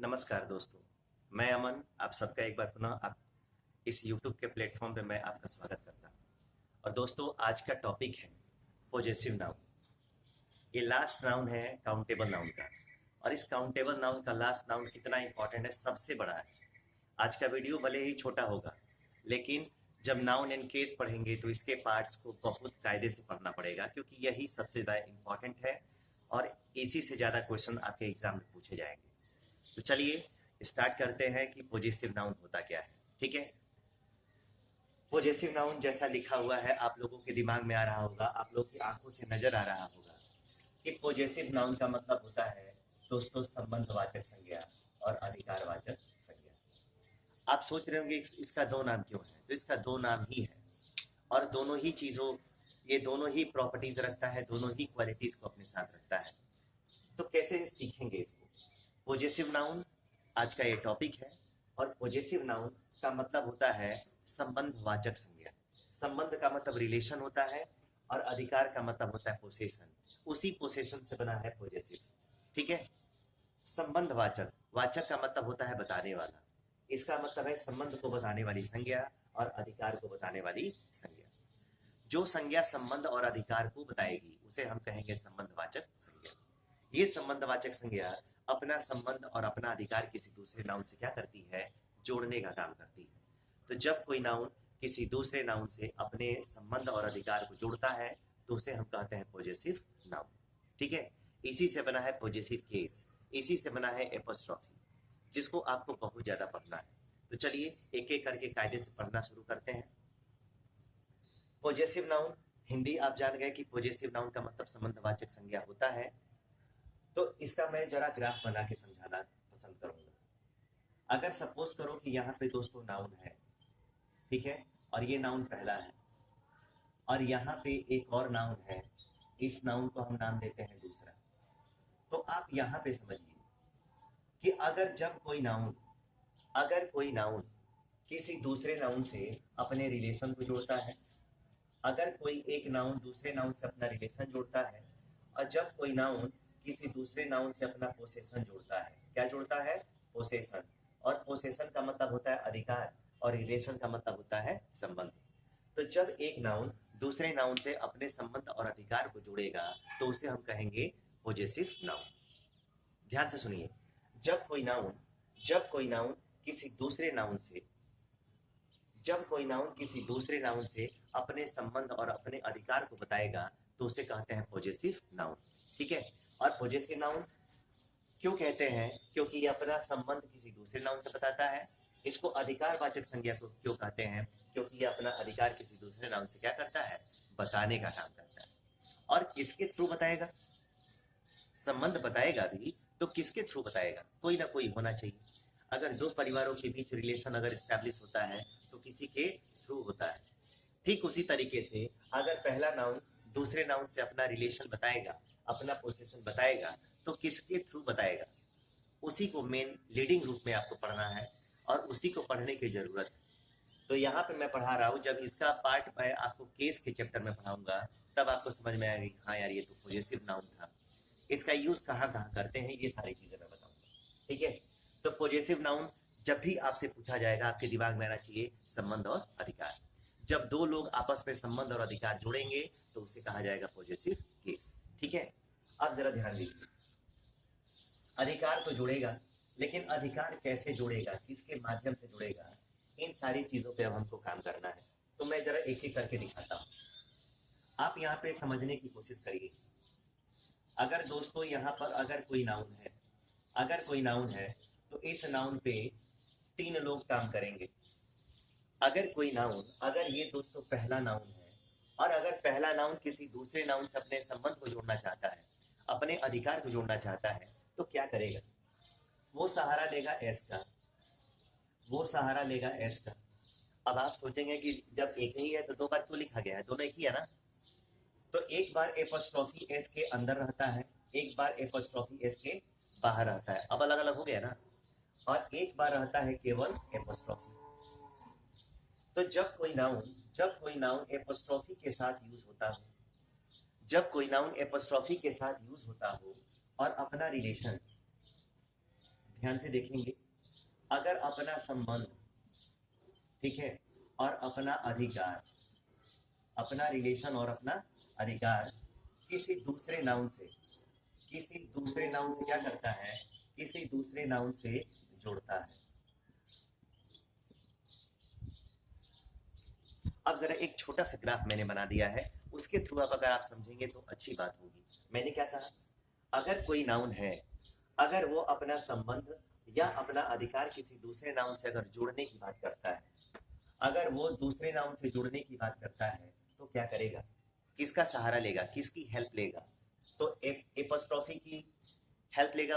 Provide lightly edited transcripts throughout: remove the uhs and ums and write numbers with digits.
नमस्कार दोस्तों, मैं अमन आप सबका एक बार पुनः आप इस YouTube के प्लेटफॉर्म पे मैं आपका स्वागत करता हूँ। और दोस्तों आज का टॉपिक है पॉजेसिव नाउन। ये लास्ट नाउन है काउंटेबल नाउन का, और इस काउंटेबल नाउन का लास्ट नाउन कितना इंपॉर्टेंट है, सबसे बड़ा है। आज का वीडियो भले ही छोटा होगा, लेकिन जब नाउन एंड केस पढ़ेंगे तो इसके पार्ट्स को बहुत कायदे से पढ़ना पड़ेगा, क्योंकि यही सबसे ज़्यादा इंपॉर्टेंट है और इसी से ज़्यादा क्वेश्चन आपके एग्जाम में पूछे जाएंगे। तो चलिए स्टार्ट करते हैं कि पॉजेसिव नाउन होता क्या है। ठीक है, पॉजेसिव नाउन जैसा लिखा हुआ है आप लोगों के दिमाग में आ रहा होगा, आप लोग की आंखों से नजर आ रहा होगा कि पॉजेसिव नाउन का मतलब होता है दोस्तों संबंधवाचक संज्ञा और अधिकारवाचक संज्ञा। आप सोच रहे होंगे इसका दो नाम क्यों है, तो इसका दो नाम ही है और दोनों ही चीज़ों ये दोनों ही प्रॉपर्टीज रखता है, दोनों ही क्वालिटीज को अपने साथ रखता है। तो कैसे सीखेंगे इसको? पॉजेसिव नाउन आज का ये टॉपिक है, और पॉजेसिव नाउन का मतलब होता है संबंधवाचक संज्ञा। संबंध का मतलब रिलेशन होता है और अधिकार का मतलब होता है पोसेशन। उसी पोसेशन से बना है पॉजेसिव। ठीक है, संबंधवाचक, वाचक का मतलब होता है बताने वाला। इसका मतलब है संबंध को बताने वाली संज्ञा और अधिकार को बताने वाली संज्ञा। जो संज्ञा संबंध और अधिकार को बताएगी उसे हम कहेंगे संबंधवाचक संज्ञा। ये संबंधवाचक संज्ञा अपना संबंध और अपना अधिकार किसी दूसरे नाउन से क्या करती है, जोड़ने का काम करती है। तो जब कोई नाउन किसी दूसरे नाउन से अपने संबंध और अधिकार को जोड़ता है तो उसे हम कहते हैं पॉजेसिव नाउन। ठीक है, इसी से बना है पॉजेसिव केस, इसी से बना है एपोस्ट्रॉफी, जिसको आपको बहुत ज्यादा पढ़ना है। तो चलिए एक एक करके कायदे से पढ़ना शुरू करते हैं। पॉजेसिव नाउन, हिंदी आप जान गए कि पॉजेसिव नाउन का मतलब संबंधवाचक संज्ञा होता है। तो इसका मैं जरा ग्राफ बना के समझाना पसंद करूंगा। अगर सपोज करो कि यहाँ पे दोस्तों नाउन है, ठीक है, और ये नाउन पहला है, और यहाँ पे एक और नाउन है, इस नाउन को हम नाम देते हैं दूसरा। तो आप यहाँ पे समझिए कि अगर कोई नाउन किसी दूसरे नाउन से अपने रिलेशन को जोड़ता है, अगर कोई एक नाउन दूसरे नाउन से अपना रिलेशन जोड़ता है, और जब कोई नाउन किसी दूसरे नाउन से अपना पोसेशन जोड़ता है, क्या जोड़ता है, पोसेशन, और पोसेशन का मतलब होता है अधिकार और रिलेशन का मतलब होता है संबंध। तो जब एक नाउन दूसरे नाउन से अपने संबंध और अधिकार को जोड़ेगा तो उसे हम कहेंगे पॉजेसिव नाउन। ध्यान से सुनिए, जब कोई नाउन किसी दूसरे नाउन से अपने संबंध और अपने अधिकार को बताएगा तो उसे कहते हैं पॉजेसिव नाउन। ठीक है, और पॉजेसिव नाउन क्यों कहते हैं, क्योंकि ये अपना संबंध किसी दूसरे नाउन से बताता है। इसको अधिकारवाचक संज्ञा को क्यों कहते हैं, क्योंकि ये अपना अधिकार किसी दूसरे नाउन से क्या करता है, बताने का काम करता है। और किसके थ्रू बताएगा, संबंध बताएगा भी तो किसके थ्रू बताएगा, कोई ना कोई होना चाहिए। अगर दो परिवारों के बीच रिलेशन अगर स्टैब्लिश होता है तो किसी के थ्रू होता है। ठीक उसी तरीके से अगर पहला नाउन दूसरे नाउन से अपना रिलेशन बताएगा, अपना पोजीशन बताएगा, तो किसके थ्रू बताएगा, उसी को मेन लीडिंग रूप में आपको पढ़ना है और उसी को पढ़ने की जरूरत है। तो यहाँ पे मैं पढ़ा रहा हूँ, जब इसका पार्ट मैं आपको केस के चैप्टर में पढ़ाऊंगा तब आपको समझ में आएगी, हाँ यार ये तो पॉजेसिव नाउन था, इसका यूज कहाँ कहाँ करते हैं, ये सारी चीजें मैं बताऊंगा। ठीक है, तो पॉजेसिव नाउन जब भी आपसे पूछा जाएगा आपके दिमाग में आना चाहिए संबंध और अधिकार। जब दो लोग आपस में संबंध और अधिकार जोड़ेंगे तो उसे कहा जाएगा पॉजेसिव केस। ठीक है, अब जरा ध्यान दीजिए, अधिकार तो जोड़ेगा, लेकिन अधिकार कैसे जोड़ेगा, किसके माध्यम से जोड़ेगा, इन सारी चीजों पे अब हमको काम करना है। तो मैं जरा एक एक करके दिखाता हूँ, आप यहाँ पे समझने की कोशिश करिए। अगर दोस्तों यहाँ पर अगर कोई नाउन है तो इस नाउन पे तीन लोग काम करेंगे। अगर ये दोस्तों पहला नाउन है, और अगर पहला नाउन किसी दूसरे नाउन से अपने संबंध को जोड़ना चाहता है, अपने अधिकार को जोड़ना चाहता है, तो क्या करेगा, वो सहारा लेगा एस का। अब आप सोचेंगे कि जब एक ही है तो दो बार क्यों लिखा गया है, दोनों एक ही है ना। तो एक बार एपोस्ट्रोफी एस के अंदर रहता है, एक बार एपोस्ट्रोफी एस के बाहर रहता है, अब अलग अलग हो गया ना। और एक बार रहता है केवल एपोस्ट्रोफी। तो जब कोई नाउन एपोस्ट्रोफी के साथ यूज होता हो और अपना रिलेशन ध्यान से देखेंगे, अगर अपना संबंध, ठीक है, और अपना अधिकार, अपना रिलेशन और अपना अधिकार किसी दूसरे नाउन से, किसी दूसरे नाउन से क्या करता है, किसी दूसरे नाउन से जोड़ता है। अब जरा एक छोटा सा ग्राफ मैंने बना दिया है, उसके थ्रू अब अगर आप समझेंगे तो अच्छी बात होगी। मैंने क्या कहा, अगर कोई नाउन है, अगर वो अपना संबंध या अपना अधिकार किसी दूसरे नाउन से अगर जोड़ने की बात करता है, अगर वो दूसरे नाउन से जुड़ने की बात करता है तो क्या करेगा, किसका सहारा लेगा, किसकी हेल्प लेगा, तो एपोस्ट्रोफी की हेल्प लेगा।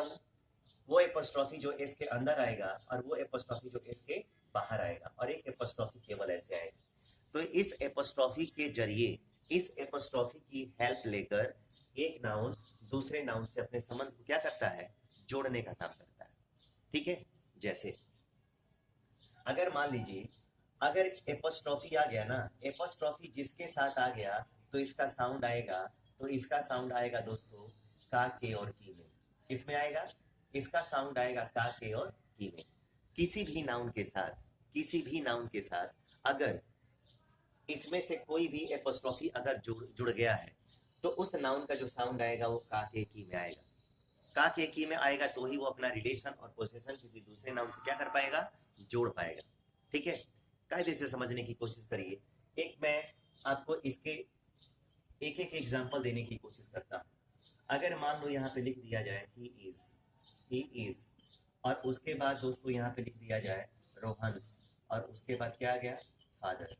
वो एपोस्ट्रोफी जो एस के अंदर आएगा और वो एपोस्ट्रोफी जो एस के बाहर आएगा, और एक एपोस्ट्रोफी केवल ऐसे आएगा। तो इस एपोस्ट्रोफी के जरिए, इस एपोस्ट्रोफी की हेल्प लेकर एक नाउन दूसरे नाउन से अपने संबंध को क्या करता है, जोड़ने का काम करता है। ठीक है, जैसे अगर मान लीजिए अगर एपोस्ट्रोफी आ गया ना, एपोस्ट्रोफी जिसके साथ आ गया तो इसका साउंड आएगा, तो इसका साउंड आएगा दोस्तों का, के और की में। किसमें आएगा, इसका साउंड आएगा का, के और की में। किसी भी नाउन के साथ, किसी भी नाउन के साथ अगर इसमें से कोई भी एपोस्ट्रोफी अगर जुड़ गया है तो उस नाउन का जो साउंड आएगा वो का, के, की में आएगा। का, के, की में आएगा तो ही वो अपना रिलेशन और पोजीशन किसी दूसरे नाउन से क्या कर पाएगा, जोड़ पाएगा। ठीक है, कायदे से समझने की कोशिश करिए। एक मैं आपको इसके एक एक एग्जांपल देने की कोशिश करता हूं। अगर मान लो यहाँ पे लिख दिया जाए ही इज, और उसके बाद दोस्तों यहाँ पे लिख दिया जाए रोहन्स, और उसके बाद क्या आ गया, father.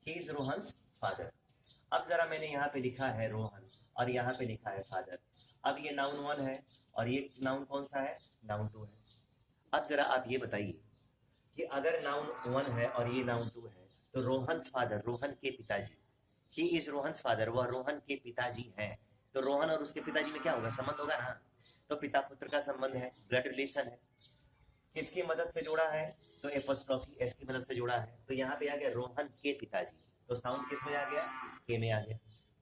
He is Rohan's father. अब जरा मैंने यहाँ पे लिखा है रोहन और यहाँ पे लिखा है फादर। अब ये नाउन 1 है और ये नाउन कौन सा है, नाउन 2 है। अब जरा आप ये बताइए कि अगर नाउन 1 है और ये नाउन 2 है तो रोहन्स फादर, रोहन के पिताजी, ही इज रोहन्स फादर, वह रोहन के पिताजी हैं। तो रोहन और उसके पिताजी में क्या होगा, संबंध होगा ना। तो पिता पुत्र का संबंध है, ब्लड रिलेशन है। किसकी मदद से जोड़ा है, तो एपोस्ट्रोफी एस की मदद से जोड़ा है। तो यहाँ पे आ गया रोहन के पिताजी, तो साउंड किस में आ गया, के में आ गया।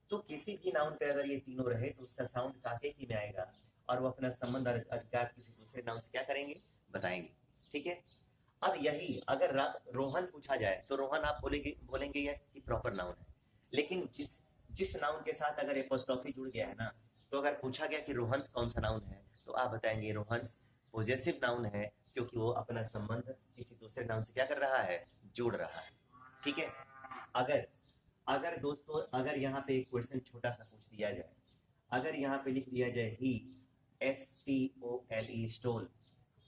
तो किसी भी नाउन पे अगर ये तीनों रहे तो उसका साउंड काके की में आएगा, और वो अपना संबंध अधिकार किसी दूसरे नाउन से क्या करेंगे, बताएंगे। ठीक है, अब यही अगर रोहन पूछा जाए तो रोहन आप बोलेंगे ये कि प्रॉपर नाउन है। लेकिन जिस नाउन के साथ अगर एपोस्ट्रोफी जुड़ गया है ना, तो अगर पूछा गया कि रोहन्स कौन सा नाउन है तो आप बताएंगे रोहन्स पॉजेसिव नाउन है, क्योंकि वो अपना संबंध किसी दूसरे नाउन से क्या कर रहा है, जोड़ रहा है। ठीक है, अगर दोस्तों अगर यहाँ पे एक क्वेश्चन छोटा सा पूछ दिया जाए, अगर यहाँ पे लिख दिया जाए ही STOLE स्टोल,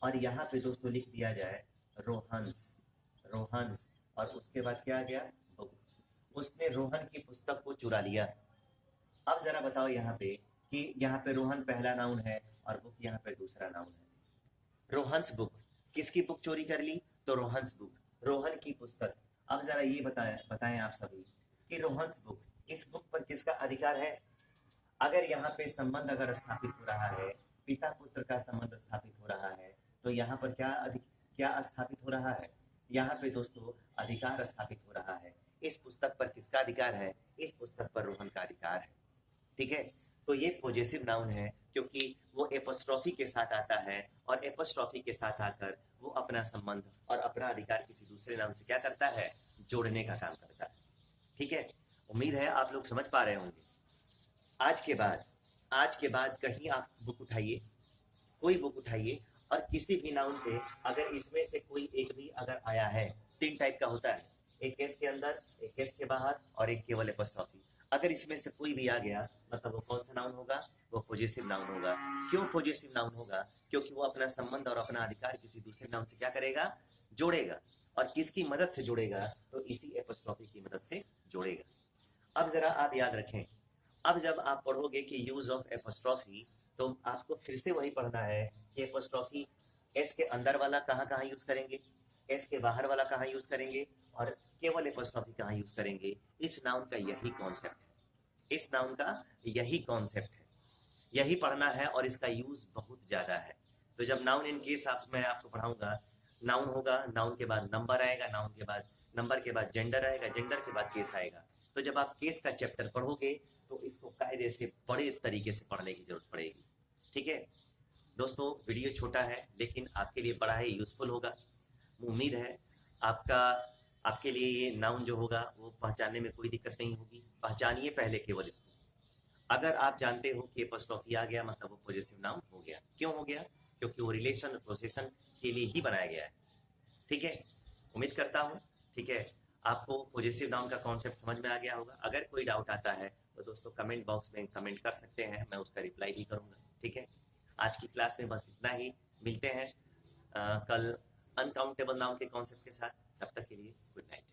और यहाँ पे दोस्तों लिख दिया जाए रोहन्स, और उसके बाद क्या आ गया, बुक। उसने रोहन की पुस्तक को चुरा लिया। अब जरा बताओ यहाँ पे कि यहाँ पे रोहन पहला नाउन है और बुक यहाँ पे दूसरा नाउन है। रोहन्स बुक, किसकी बुक चोरी कर ली, तो रोहन्स बुक, रोहन की पुस्तक। अब जरा ये बताएं आप सभी कि रोहन्स बुक, इस बुक पर किसका अधिकार है। अगर यहाँ पे संबंध अगर स्थापित हो रहा है, पिता पुत्र का संबंध स्थापित हो रहा है, तो यहाँ पर क्या स्थापित हो रहा है, यहाँ पे दोस्तों अधिकार स्थापित हो रहा है। इस पुस्तक पर किसका अधिकार है, इस पुस्तक पर रोहन का अधिकार है। ठीक है, तो ये पॉजेसिव नाउन है क्योंकि वो एपोस्ट्रोफी के साथ आता है, और एपोस्ट्रोफी के साथ आकर वो अपना संबंध और अपना अधिकार किसी दूसरे नाउन से क्या करता है, जोड़ने का काम करता है। ठीक है, उम्मीद है आप लोग समझ पा रहे होंगे। आज के बाद कहीं आप बुक उठाइए, कोई बुक उठाइए, और किसी भी नाउन पे अगर इसमें से कोई एक भी अगर आया है, 3 टाइप का होता है, एक केस के अंदर, एक केस के बाहर, और एक केवल एपोस्ट्रोफी। अगर इसमें से कोई भी आ गया मतलब वो कौन सा नाउन होगा, वो पॉजेसिव नाउन होगा। क्यों पॉजेसिव नाउन होगा, क्योंकि वो अपना संबंध और अपना अधिकार किसी दूसरे नाउन से क्या करेगा, जोड़ेगा। और किसकी मदद से जोड़ेगा, तो इसी एपोस्ट्रोफी की मदद से जोड़ेगा। अब जरा आप याद रखें, अब जब आप पढ़ोगे कि यूज ऑफ एपोस्ट्रोफी, तो आपको फिर से वही पढ़ना है कि एपोस्ट्रोफी एस के अंदर वाला कहाँ यूज करेंगे, एस के बाहर वाला कहाँ यूज करेंगे, और केवल एपोस्ट्रोफी कहाँ यूज करेंगे। इस नाउन का यही कॉन्सेप्ट है, इस नाउन का यही कॉन्सेप्ट है, यही पढ़ना है, और इसका यूज बहुत ज्यादा है। तो जब नाउन इन केस मैं आपको पढ़ाऊंगा, नाउन होगा, नाउन के बाद नंबर आएगा, नाउन के बाद नंबर के बाद जेंडर आएगा, जेंडर के बाद केस आएगा। तो जब आप केस का चैप्टर पढ़ोगे तो इसको कायदे से बड़े तरीके से पढ़ने की जरूरत पड़ेगी। ठीक है, दोस्तों वीडियो छोटा है लेकिन आपके लिए बड़ा ही यूजफुल होगा। उम्मीद है आपका आपके लिए ये नाउन जो होगा वो पहचानने में कोई दिक्कत नहीं होगी। पहचानिए पहले केवल इसको। अगर आप जानते हो कि एपॉस्ट्रोफी आ गया मतलब वो पॉजेसिव नाउन हो गया। क्यों हो गया? क्योंकि वो रिलेशन और पोजेशन के लिए ही बनाया गया है। ठीक है, उम्मीद करता हूँ ठीक है आपको पॉजेसिव नाउन का कॉन्सेप्ट समझ में आ गया होगा। अगर कोई डाउट आता है तो दोस्तों कमेंट बॉक्स में कमेंट कर सकते हैं, मैं उसका रिप्लाई भी करूँगा। ठीक है, आज की क्लास में बस इतना ही। मिलते हैं कल अनकाउंटेबल नाउन के कॉन्सेप्ट के साथ। तब तक के लिए गुड नाइट।